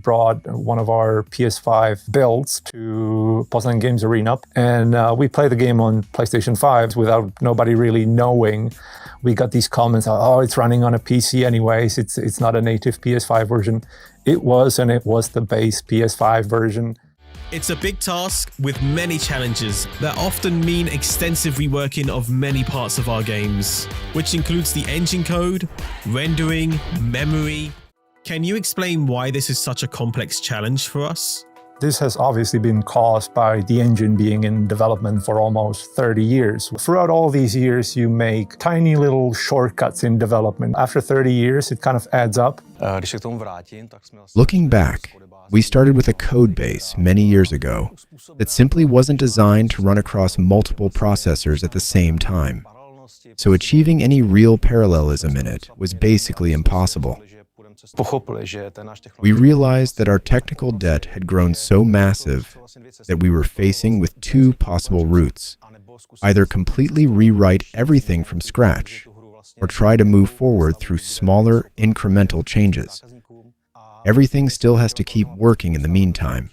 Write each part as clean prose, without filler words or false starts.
brought one of our PS5 builds to Poznan Games Arena, and we played the game on PlayStation 5 without nobody really knowing. We got these comments, oh, it's running on a PC anyways, it's not a native PS5 version. It was, and it was the base PS5 version. It's a big task with many challenges that often mean extensive reworking of many parts of our games, which includes the engine code, rendering, memory. Can you explain why this is such a complex challenge for us? This has obviously been caused by the engine being in development for almost 30 years. Throughout all these years, you make tiny little shortcuts in development. After 30 years, it kind of adds up. Looking back, we started with a code base many years ago that simply wasn't designed to run across multiple processors at the same time. So achieving any real parallelism in it was basically impossible. We realized that our technical debt had grown so massive that we were facing with two possible routes: either completely rewrite everything from scratch, or try to move forward through smaller, incremental changes. Everything still has to keep working in the meantime,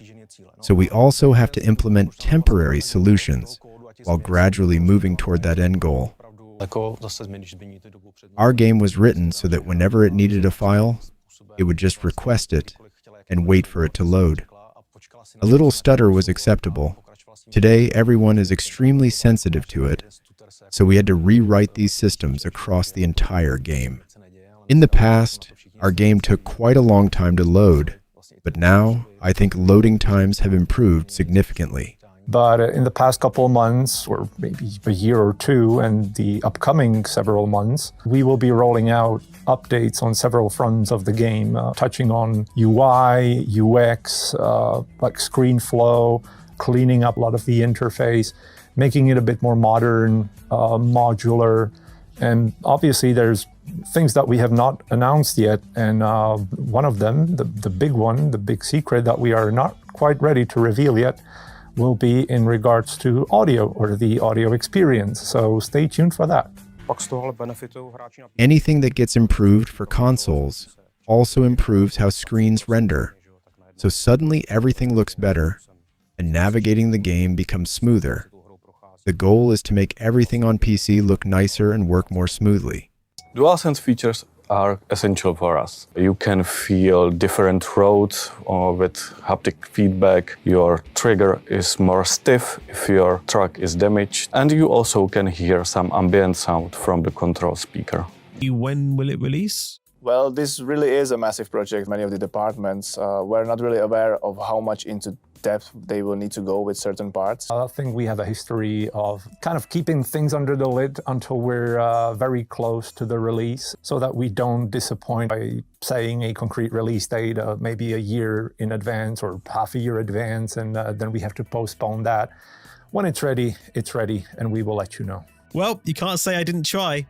so we also have to implement temporary solutions while gradually moving toward that end goal. Our game was written so that whenever it needed a file, it would just request it and wait for it to load. A little stutter was acceptable. Today, everyone is extremely sensitive to it, so we had to rewrite these systems across the entire game. In the past, our game took quite a long time to load, but now I think loading times have improved significantly. But in the past couple of months, or maybe a year or two, and the upcoming several months, we will be rolling out updates on several fronts of the game, touching on UI, UX, like screen flow, cleaning up a lot of the interface, making it a bit more modern, modular. And obviously there's things that we have not announced yet. And one of them, the big one, the big secret that we are not quite ready to reveal yet, will be in regards to audio, or the audio experience. So stay tuned for that. Anything that gets improved for consoles also improves how screens render. So suddenly everything looks better, and navigating the game becomes smoother. The goal is to make everything on PC look nicer and work more smoothly. DualSense features are essential for us. You can feel different roads with haptic feedback. Your trigger is more stiff if your track is damaged. And you also can hear some ambient sound from the control speaker. When will it release? Well, this really is a massive project. Many of the departments were not really aware of how much into depth they will need to go with certain parts. I think we have a history of kind of keeping things under the lid until we're very close to the release, so that we don't disappoint by saying a concrete release date maybe a year in advance or half a year advance, and then we have to postpone that. When it's ready, and we will let you know. Well, you can't say I didn't try.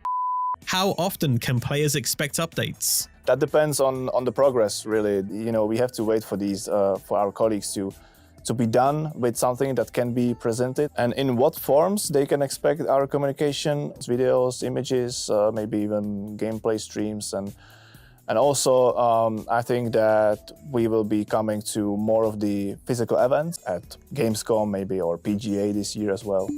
How often can players expect updates? That depends on the progress, really. You know, we have to wait for these, for our colleagues to be done with something that can be presented, and in what forms they can expect our communication, videos, images, maybe even gameplay streams, and also I think that we will be coming to more of the physical events at Gamescom maybe, or PGA this year as well.